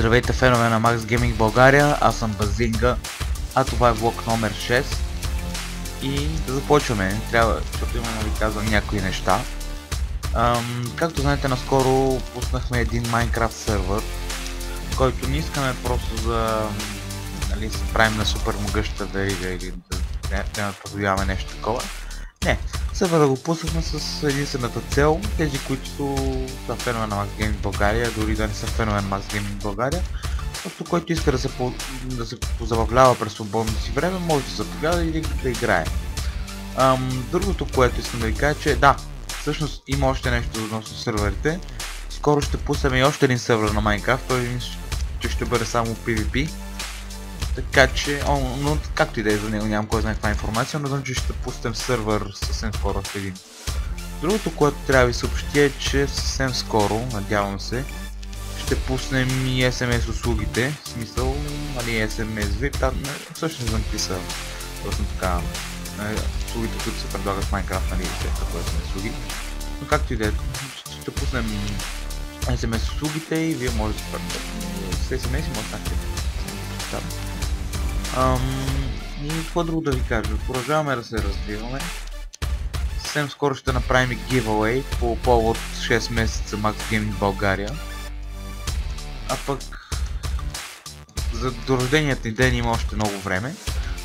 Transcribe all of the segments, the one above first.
Здравейте, фенове на Max Gaming България, аз съм Базинга, а това е влог номер 6 и да започваме, защото имам да ви казвам някои неща. Както знаете, наскоро пуснахме един Minecraft сервер, който не искаме просто за да се правим на супер могъща верига или да наподобяваме нещо такова. Не, сервера го пуснахме с единствената цел, тези, които са фенове на Max Gaming България, дори да не са фенове на Max Gaming България, просто който иска да се позабавлява през свободното си време, може да заповяда или да играе. Другото, което искам да ви кажа, че да, всъщност има още нещо относно серверите. Скоро ще пуснем и още един сервер на Minecraft, той ще бъде само PvP. Така че, но както и да е за него, нямам кой знае каква информация, но знам, че ще пуснем сервер съвсем скоро в един. Другото, което трябва да ви съобщя е, че съвсем скоро, надявам се, ще пуснем и SMS услугите, в смисъл, нали, SMS VIP, всъщност не знам какви са точно така услугите, които се предлагат в Minecraft, нали, като SMS услуги. Но както и да е, ще пуснем SMS услугите и вие можете с SMS и може да и какво друго да ви кажа, продължаваме да се развиваме. Съвсем скоро ще направим giveaway по повод 6 месеца Max Gaming България. А пък до рожденият ни ден има още много време,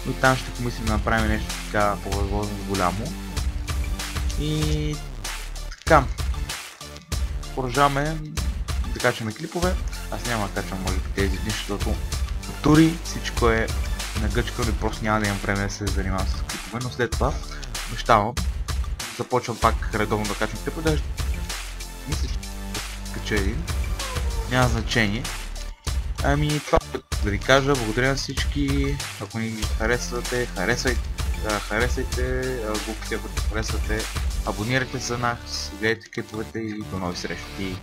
но там ще помислим да направим нещо така по възможност голямо. И така, продължаваме да качваме клипове. Аз няма да качвам може би тези дни, защото тури всичко е нагъчкано и просто няма да имам време да се занимавам с клипове, но след това обещавам, започвам пак редовно да качвам клипове, даже мисля, че кача един, няма значение. Ами това да ви кажа, благодаря на всички, ако ни харесвате, харесайте глупите, ако харесвате, абонирайте се за нас, гледайте клиповете и до нови срещи.